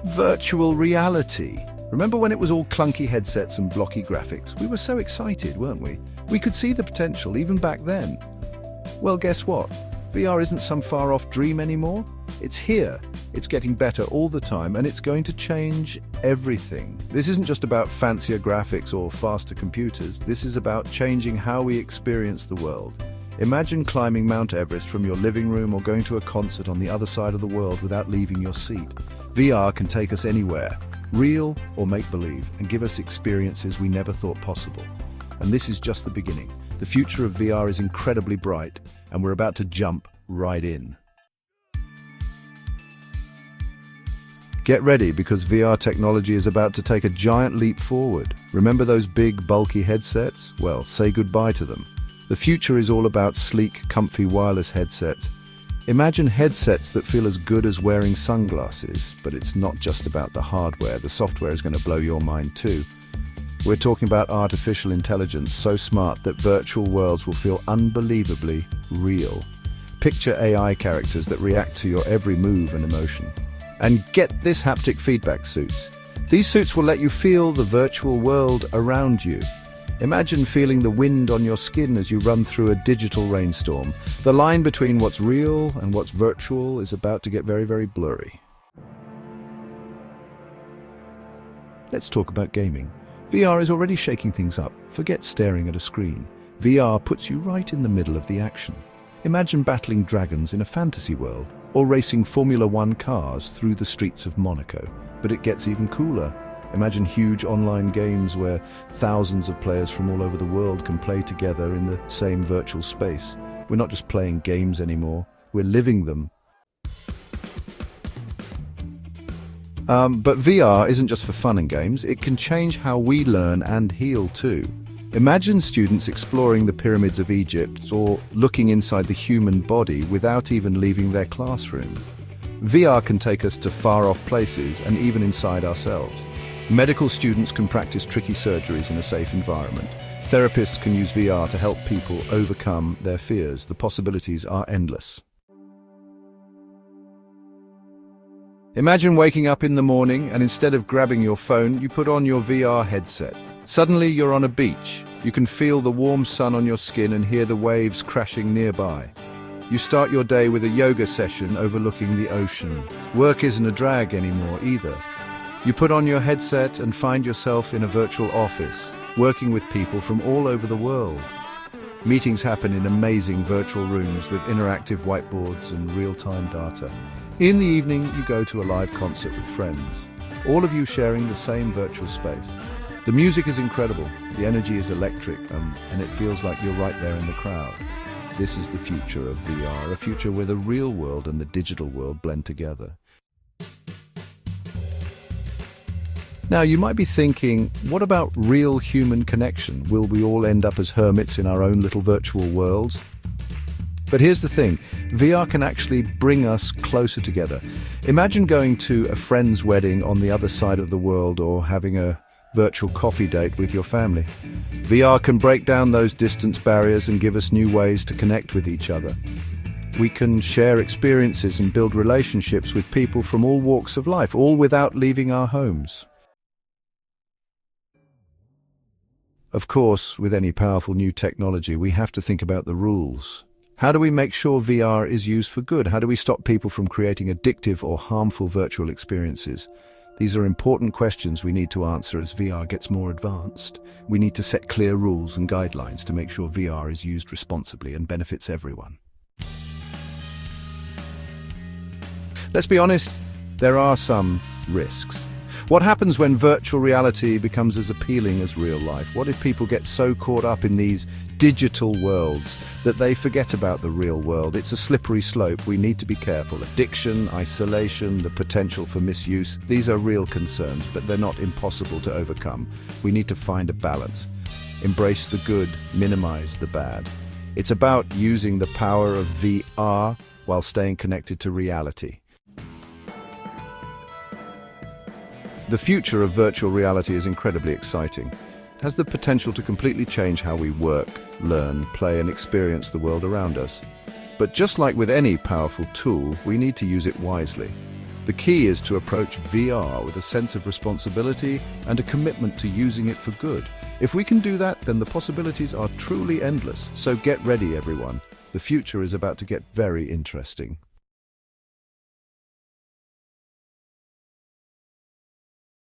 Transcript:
Virtual reality. Remember when it was all clunky headsets and blocky graphics? We were so excited, weren't we? We could see the potential even back then. Well, guess what? VR isn't some far-off dream anymore. It's here. It's getting better all the time, and it's going to change everything. This isn't just about fancier graphics or faster computers. This is about changing how we experience the world. Imagine climbing Mount Everest from your living room or going to a concert on the other side of the world without leaving your seat. VR can take us anywhere, real or make-believe, and give us experiences we never thought possible. And this is just the beginning. The future of VR is incredibly bright, and we're about to jump right in. Get ready, because VR technology is about to take a giant leap forward. Remember those big, bulky headsets? Well, say goodbye to them. The future is all about sleek, comfy wireless headsets. Imagine headsets that feel as good as wearing sunglasses, but it's not just about the hardware. The software is going to blow your mind too. We're talking about artificial intelligence so smart that virtual worlds will feel unbelievably real. Picture AI characters that react to your every move and emotion. And get this, haptic feedback suits. These suits will let you feel the virtual world around you. Imagine feeling the wind on your skin as you run through a digital rainstorm. The line between what's real and what's virtual is about to get very, very blurry. Let's talk about gaming. VR is already shaking things up. Forget staring at a screen. VR puts you right in the middle of the action. Imagine battling dragons in a fantasy world, or racing Formula One cars through the streets of Monaco. But it gets even cooler. Imagine huge online games where thousands of players from all over the world can play together in the same virtual space. We're not just playing games anymore, we're living them. But VR isn't just for fun and games. It can change how we learn and heal too. Imagine students exploring the pyramids of Egypt or looking inside the human body without even leaving their classroom. VR can take us to far-off places and even inside ourselves. Medical students can practice tricky surgeries in a safe environment. Therapists can use VR to help people overcome their fears. The possibilities are endless. Imagine waking up in the morning and instead of grabbing your phone, you put on your VR headset. Suddenly you're on a beach. You can feel the warm sun on your skin and hear the waves crashing nearby. You start your day with a yoga session overlooking the ocean. Work isn't a drag anymore either. You put on your headset and find yourself in a virtual office, working with people from all over the world. Meetings happen in amazing virtual rooms with interactive whiteboards and real-time data. In the evening, you go to a live concert with friends, all of you sharing the same virtual space. The music is incredible, the energy is electric, and it feels like you're right there in the crowd. This is the future of VR, a future where the real world and the digital world blend together. Now, you might be thinking, what about real human connection? Will we all end up as hermits in our own little virtual worlds? But here's the thing, VR can actually bring us closer together. Imagine going to a friend's wedding on the other side of the world or having a virtual coffee date with your family. VR can break down those distance barriers and give us new ways to connect with each other. We can share experiences and build relationships with people from all walks of life, all without leaving our homes. Of course, with any powerful new technology, we have to think about the rules. How do we make sure VR is used for good? How do we stop people from creating addictive or harmful virtual experiences? These are important questions we need to answer as VR gets more advanced. We need to set clear rules and guidelines to make sure VR is used responsibly and benefits everyone. Let's be honest, there are some risks. What happens when virtual reality becomes as appealing as real life? What if people get so caught up in these digital worlds that they forget about the real world? It's a slippery slope. We need to be careful. Addiction, isolation, the potential for misuse, these are real concerns, but they're not impossible to overcome. We need to find a balance. Embrace the good, minimize the bad. It's about using the power of VR while staying connected to reality. The future of virtual reality is incredibly exciting. It has the potential to completely change how we work, learn, play, and experience the world around us. But just like with any powerful tool, we need to use it wisely. The key is to approach VR with a sense of responsibility and a commitment to using it for good. If we can do that, then the possibilities are truly endless. So get ready, everyone. The future is about to get very interesting.